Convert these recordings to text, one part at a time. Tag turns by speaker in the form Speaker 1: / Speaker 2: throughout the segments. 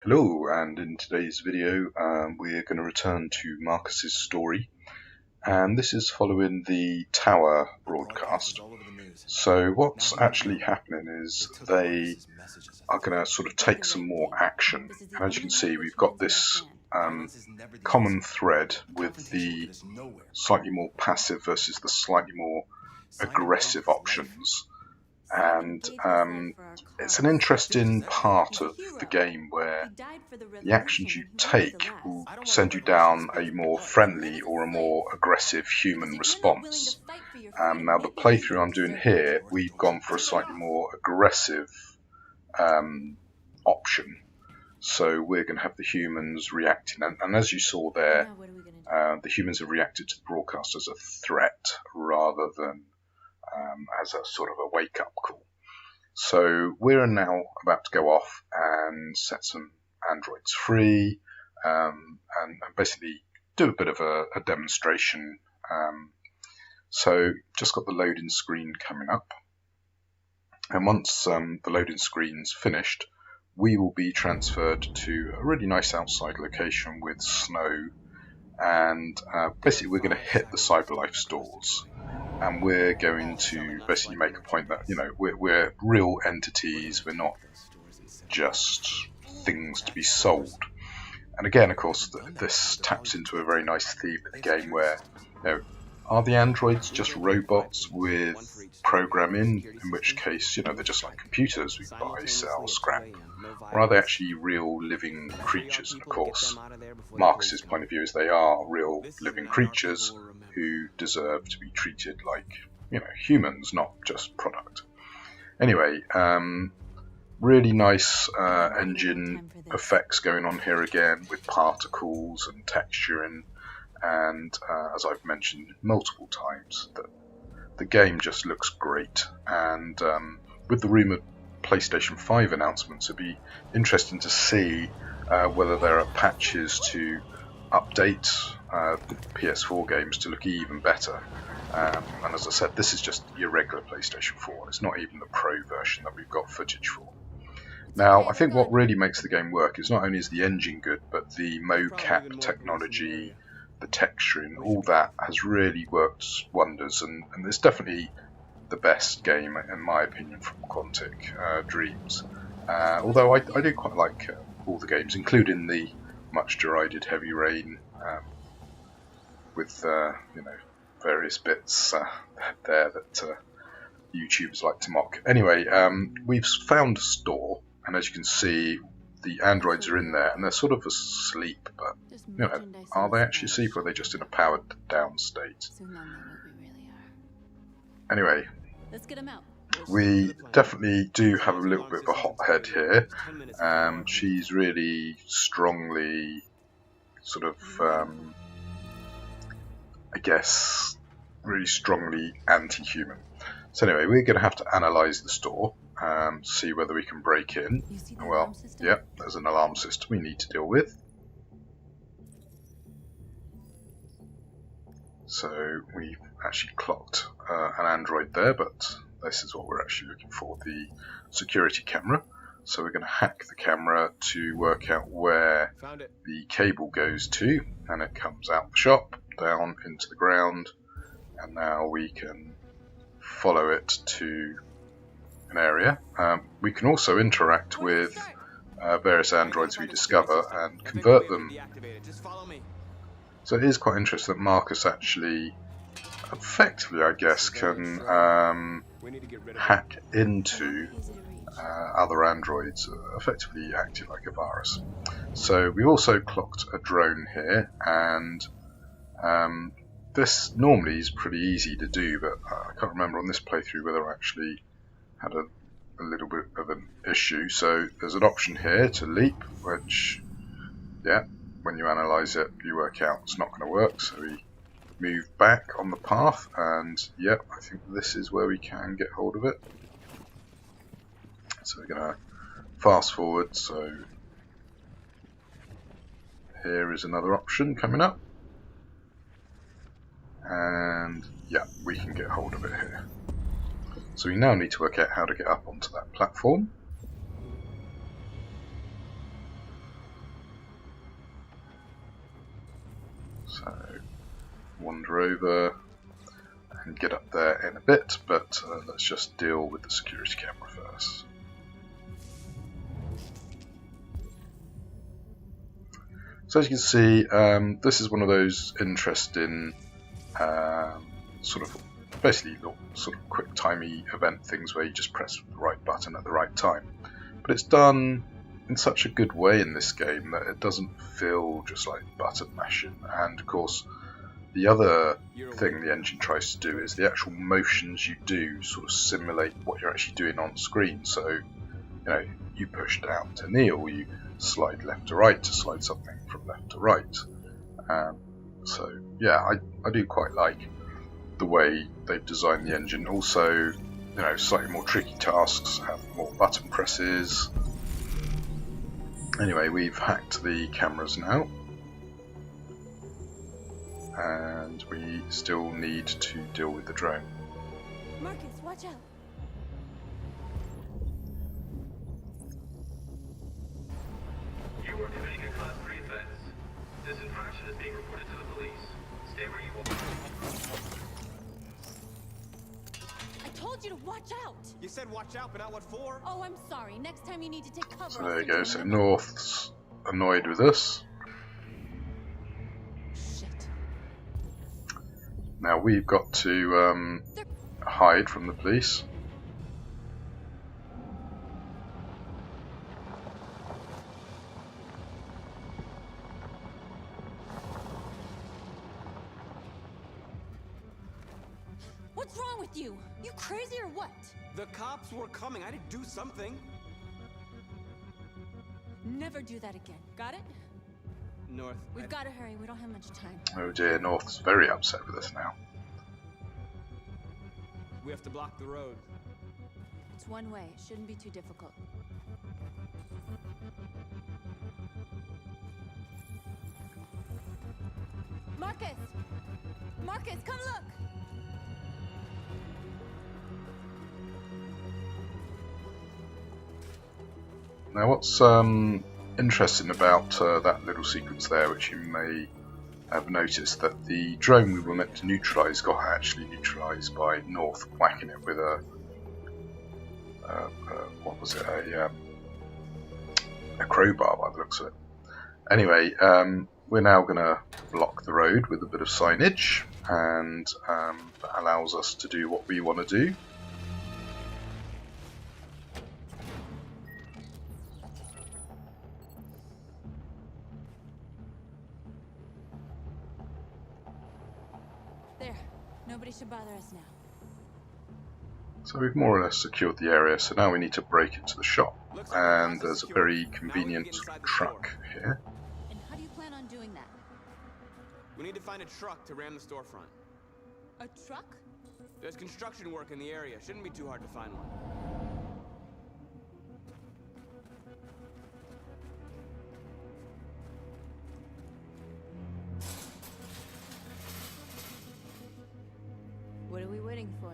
Speaker 1: Hello, and in today's video we're going to return to Markus's story, and this is following the tower broadcast. So what's actually happening is they are going to sort of take some more action, and as you can see we've got this common thread with the slightly more passive versus the slightly more aggressive options. And it's an interesting part of the game where the actions you take will send you down a more friendly or a more aggressive human response. Now the playthrough I'm doing here, we've gone for a slightly more aggressive option. So we're going to have the humans reacting, and as you saw there, the humans have reacted to the broadcast as a threat rather than as a sort of a wake-up call. So we're now about to go off and set some androids free, and basically do a bit of a demonstration. So just got the loading screen coming up, and once the loading screen's finished, we will be transferred to a really nice outside location with snow, and basically we're going to hit the Cyberlife stores. And we're going to basically make a point that, you know, we're real entities, we're not just things to be sold. And again, of course, this taps into a very nice theme of the game where, you know, are the androids just robots with programming, in which case, you know, they're just like computers, we buy, sell, scrap, or are they actually real living creatures? And of course, Markus's point of view is they are real living creatures who deserve to be treated like, you know, humans, not just product. Anyway, really nice engine effects going on here again with particles and texturing, and as I've mentioned multiple times, that the game just looks great. And with the rumoured PlayStation 5 announcements, it'd be interesting to see whether there are patches to update the PS4 games to look even better. And as I said, this is just your regular PlayStation 4. It's not even the Pro version that we've got footage for. Now, I think what really makes the game work is not only is the engine good, but the mocap technology, the texturing, all that has really worked wonders, and it's definitely the best game, in my opinion, from Quantic Dreams. Although I do quite like all the games, including the much derided Heavy Rain, with you know, various bits there that YouTubers like to mock. Anyway, we've found a store, and as you can see, the androids are in there, and they're sort of asleep, but, you know, are they actually asleep, or are they just in a powered down state? Anyway, we definitely do have a little bit of a hothead here. She's really strongly sort of, I guess, really strongly anti-human. So anyway, we're going to have to analyse the store, see whether we can break in. Well, yeah, there's an alarm system we need to deal with. So we've actually clocked an android there, but this is what we're actually looking for, the security camera. So we're going to hack the camera to work out where the cable goes to, and it comes out the shop, down into the ground, and now we can follow it to an area. We can also interact with various androids we discover and convert them. So it is quite interesting that Markus actually, effectively, I guess, can hack into other androids, effectively acting like a virus. So we also clocked a drone here, and this normally is pretty easy to do, but I can't remember on this playthrough whether I actually had a little bit of an issue. So there's an option here to leap, which, yeah, when you analyse it, you work out it's not going to work, so we move back on the path, and yep, I think this is where we can get hold of it. So we're going to fast forward, so here is another option coming up, and yeah, we can get hold of it here. So we now need to work out how to get up onto that platform. So wander over and get up there in a bit, but let's just deal with the security camera first. So as you can see, this is one of those interesting sort of basically sort of quick timey event things where you just press the right button at the right time. But it's done in such a good way in this game that it doesn't feel just like button mashing. And of course, the other thing the engine tries to do is the actual motions you do sort of simulate what you're actually doing on screen. So, you know, you push down to kneel, you slide left to right to slide something from left to right. So yeah, I do quite like the way they've designed the engine. Also, you know, slightly more tricky tasks have more button presses. Anyway, we've hacked the cameras now, and we still need to deal with the drone.
Speaker 2: Markus, watch out!
Speaker 3: You are committing a Class 3 offense. This infraction is being reported to the police. Stay where you are.
Speaker 2: I told you to watch out!
Speaker 4: You said watch out, but not what for?
Speaker 2: Oh, I'm sorry. Next time you need to take cover.
Speaker 1: So there you go. So North's annoyed with us.
Speaker 2: Shit.
Speaker 1: Now we've got to hide from the police.
Speaker 2: What's wrong with you? You crazy or what?
Speaker 4: The cops were coming. I had to do something.
Speaker 2: Never do that again. Got it?
Speaker 4: North.
Speaker 2: We've got to hurry. We don't have much time.
Speaker 1: Oh dear, North's very upset with us now.
Speaker 4: We have to block the road.
Speaker 2: It's one way. It shouldn't be too difficult. Markus! Markus, come look!
Speaker 1: Now what's interesting about that little sequence there, which you may have noticed, that the drone we were meant to neutralise got actually neutralised by North whacking it with a what was it, a crowbar by the looks of it. Anyway, we're now going to block the road with a bit of signage, and that allows us to do what we want to do.
Speaker 2: There. Nobody should bother us now.
Speaker 1: So we've more or less secured the area, so now we need to break into the shop. And there's a very convenient truck here.
Speaker 2: And how do you plan on doing that?
Speaker 4: We need to find a truck to ram the storefront.
Speaker 2: A truck?
Speaker 4: There's construction work in the area. Shouldn't be too hard to find one.
Speaker 2: What are we waiting for?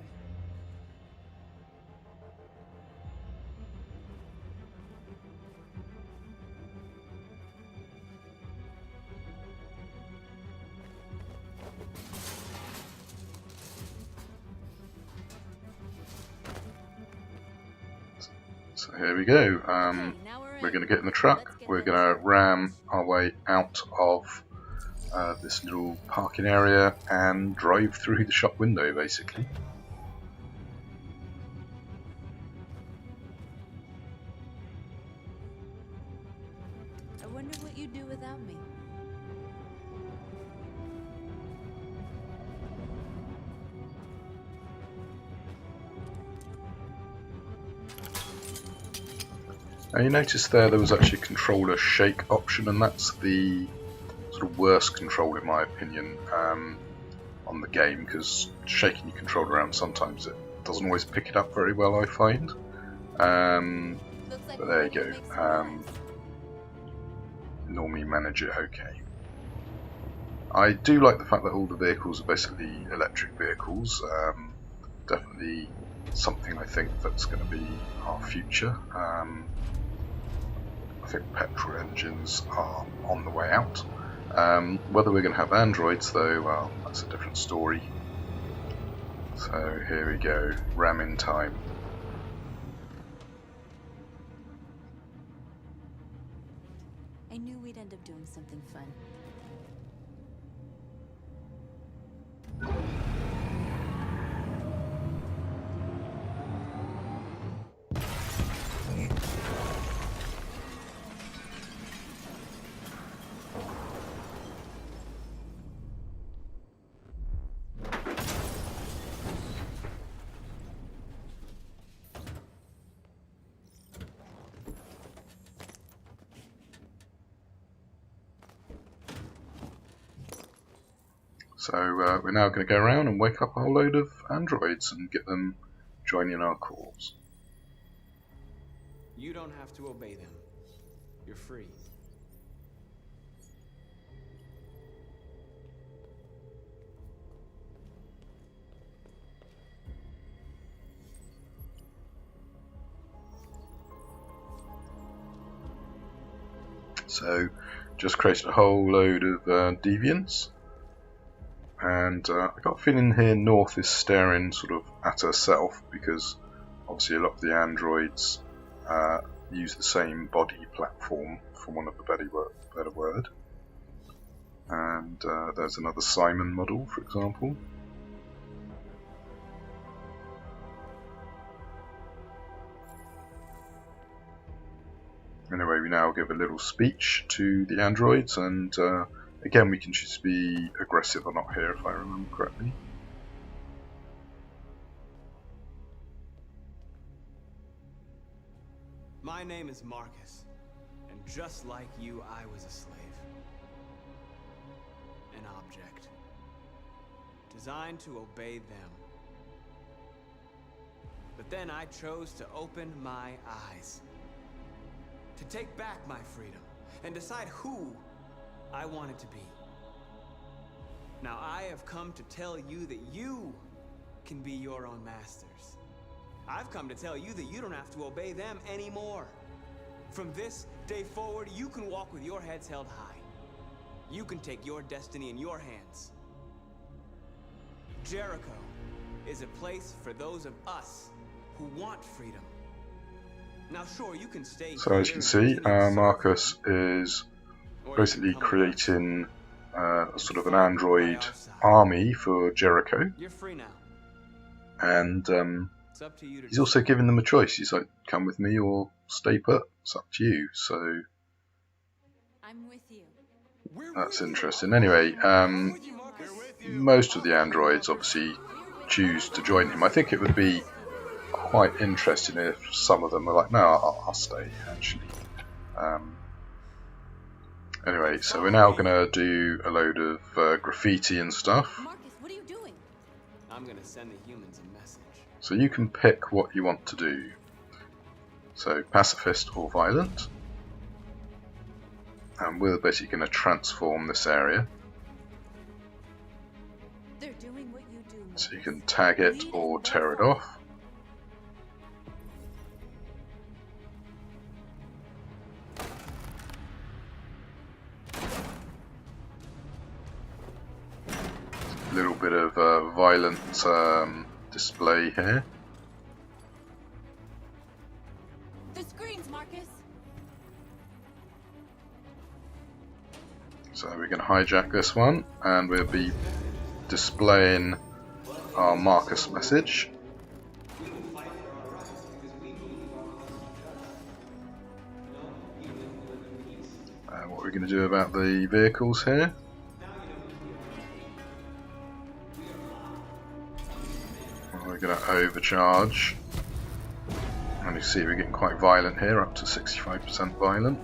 Speaker 1: So here we go.
Speaker 2: Okay, now
Speaker 1: We're
Speaker 2: in.
Speaker 1: going to get in the truck.
Speaker 2: Let's get
Speaker 1: We're
Speaker 2: ready.
Speaker 1: going to ram our way out of this little parking area and drive through the shop window, basically.
Speaker 2: I wonder what you'd do without me.
Speaker 1: Now you notice there was actually a controller shake option, and that's the sort of worst control in my opinion on the game, because shaking your controller around sometimes it doesn't always pick it up very well, I find.
Speaker 2: Looks like
Speaker 1: But
Speaker 2: we're
Speaker 1: there you
Speaker 2: ready to
Speaker 1: go.
Speaker 2: make some noise.
Speaker 1: Normally manage it okay. I do like the fact that all the vehicles are basically electric vehicles. Definitely something I think that's going to be our future. I think petrol engines are on the way out. Whether we're going to have androids though, well, that's a different story. So here we go, ramming time.
Speaker 2: I knew we'd end up doing something fun.
Speaker 1: So we're now going to go around and wake up a whole load of androids and get them joining our cause.
Speaker 4: You don't have to obey them. You're free.
Speaker 1: So just created a whole load of deviants. And I got a feeling here North is staring sort of at herself, because obviously a lot of the androids use the same body platform, for want of a better word. And there's another Simon model, for example. Anyway, we now give a little speech to the androids, and again, we can choose to be aggressive or not here, if I remember correctly.
Speaker 4: My name is Markus, and just like you, I was a slave. An object. Designed to obey them. But then I chose to open my eyes. To take back my freedom, and decide who I wanted to be. Now I have come to tell you that you can be your own masters. I've come to tell you that you don't have to obey them anymore. From this day forward, you can walk with your heads held high. You can take your destiny in your hands. Jericho is a place for those of us who want freedom. Now sure, you can stay.
Speaker 1: So as you can see, Markus is basically creating sort of an android army for Jericho.
Speaker 4: You're free now.
Speaker 1: And
Speaker 4: It's up to you to
Speaker 1: he's also giving them a choice. He's like, come with me or stay put. It's up to you. So
Speaker 2: I'm with you.
Speaker 1: that's interesting. Anyway, most of the androids obviously choose to join him. I think it would be quite interesting if some of them were like, no, I'll stay, actually. Anyway, so we're now going to do a load of graffiti and stuff.
Speaker 2: Markus, what are you doing?
Speaker 4: I'm gonna send the humans a message.
Speaker 1: So you can pick what you want to do. So pacifist or violent. And we're basically going to transform this area.
Speaker 2: They're doing what you do.
Speaker 1: So you can tag it or tear it off. A little bit of violent display here.
Speaker 2: The screens, Markus.
Speaker 1: So we're going to hijack this one, and we'll be displaying our Markus message. What we're going to do about the vehicles here. We're going to overcharge, and you see we're getting quite violent here, up to 65% violent.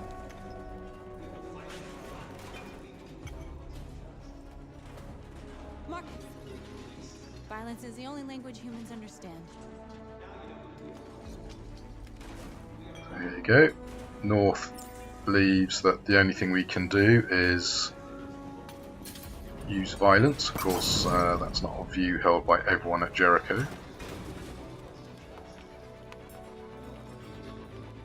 Speaker 2: Markus. Violence is the only language humans understand.
Speaker 1: So here you go. North believes that the only thing we can do is use violence. Of course, that's not a view held by everyone at Jericho.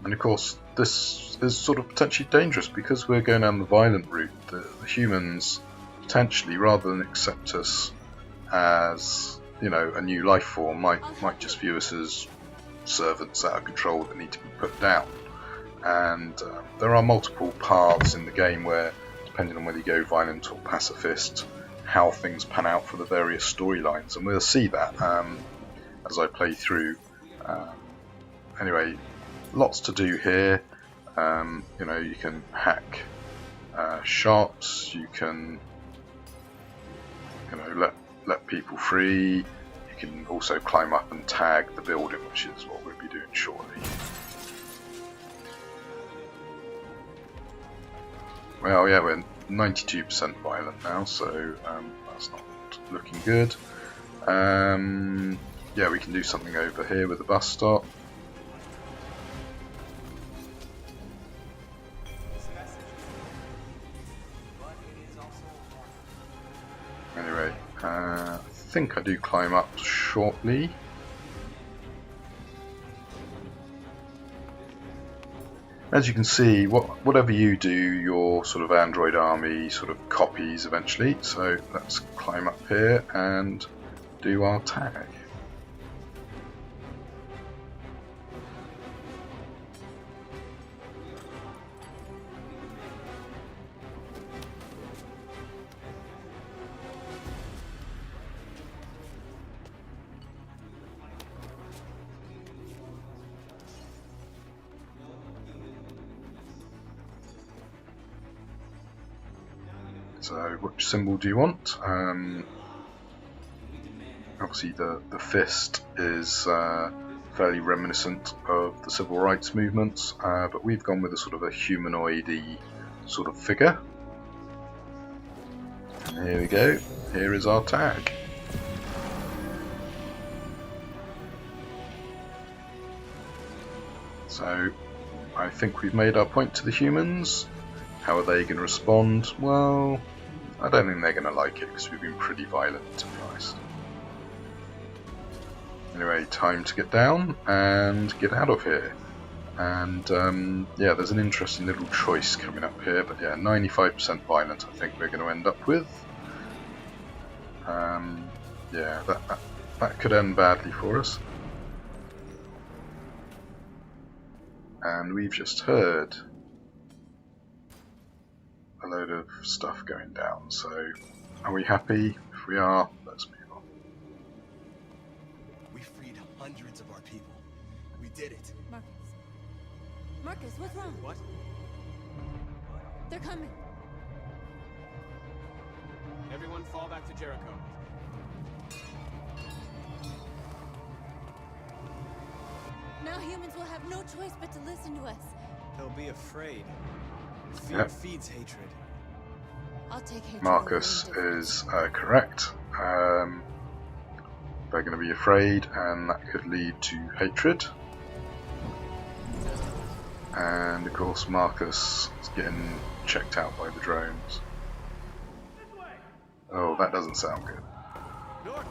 Speaker 1: And of course, this is sort of potentially dangerous because we're going down the violent route. The humans potentially, rather than accept us as, you know, a new life form, might just view us as servants out of control that need to be put down. And there are multiple paths in the game where, depending on whether you go violent or pacifist, how things pan out for the various storylines, and we'll see that as I play through. Anyway, lots to do here. You know, you can hack shops, you can, you know, let people free. You can also climb up and tag the building, which is what we'll be doing shortly. Well, yeah, we're 92% violent now, so that's not looking good. Yeah, we can do something over here with the bus stop. Anyway, I think I do climb up shortly. As you can see, whatever you do, your sort of android army sort of copies eventually. So let's climb up here and do our tag. So, which symbol do you want? Obviously, the fist is fairly reminiscent of the civil rights movements, but we've gone with a sort of a humanoid-y sort of figure. And here we go. Here is our tag. So, I think we've made our point to the humans. How are they going to respond? Well, I don't think they're going to like it because we've been pretty violent, to be honest. Anyway, time to get down and get out of here. And yeah, there's an interesting little choice coming up here, but yeah, 95% violent I think we're going to end up with. Yeah, that could end badly for us. And we've just heard a load of stuff going down, so are we happy? If we are, let's move on.
Speaker 5: We freed hundreds of our people. We did it.
Speaker 2: Marcus, what's wrong?
Speaker 4: What?
Speaker 2: They're coming.
Speaker 4: Everyone fall back to Jericho.
Speaker 2: Now humans will have no choice but to listen to us.
Speaker 4: They'll be afraid. Fear feeds hatred.
Speaker 2: I'll take hatred.
Speaker 1: Markus is correct. They're going to be afraid, and that could lead to hatred. And of course, Markus is getting checked out by the drones. Oh, that doesn't sound good.
Speaker 4: North.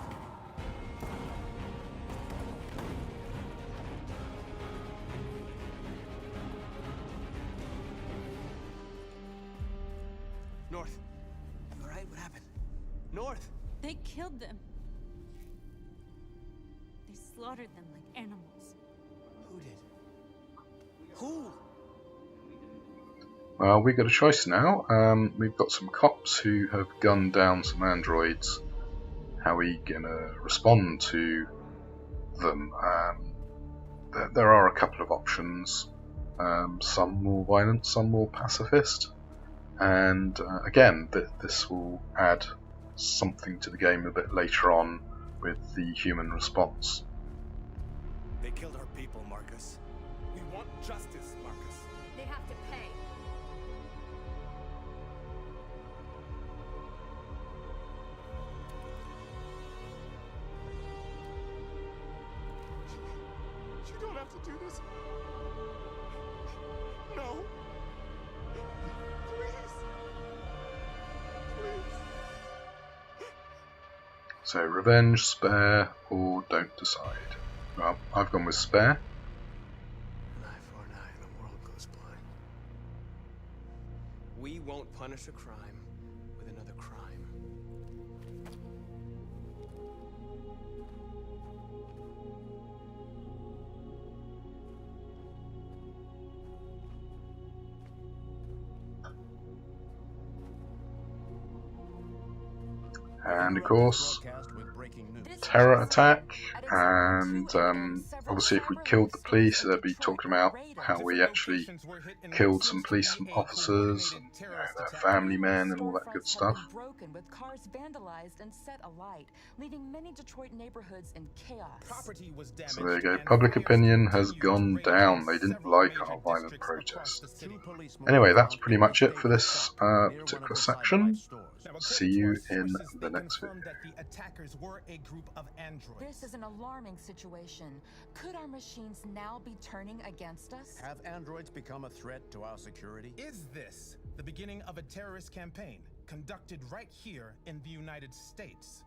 Speaker 4: North. You alright? What happened? North.
Speaker 2: They killed them. They slaughtered them like animals.
Speaker 4: Who did? Who?
Speaker 1: Well, we've got a choice now. We've got some cops who have gunned down some androids. How are we going to respond to them? There are a couple of options. Some more violent, some more pacifist. And again, this will add something to the game a bit later on with the human response.
Speaker 5: They killed our people, Markus. We want justice, Markus.
Speaker 2: They have to pay.
Speaker 5: You don't have to do this. No. Please. Please.
Speaker 1: So revenge, spare, or don't decide. Well, I've gone with spare.
Speaker 4: An eye for an eye, won't punish a crime with another crime.
Speaker 1: And of course, terror attack, and obviously if we killed the police, they'd be talking about how we actually killed some police officers and their family men and all that good stuff.
Speaker 6: Broken with cars vandalized and set alight, leaving many Detroit neighborhoods in chaos.
Speaker 1: So there you go, public opinion has gone down. They didn't like our violent protest. Anyway, that's pretty much it for this particular section. See you in the next video.
Speaker 6: This is an alarming situation. Could our machines now be turning against us?
Speaker 5: Have androids become a threat to our security?
Speaker 7: Is this the beginning of a terrorist campaign conducted right here in the United States?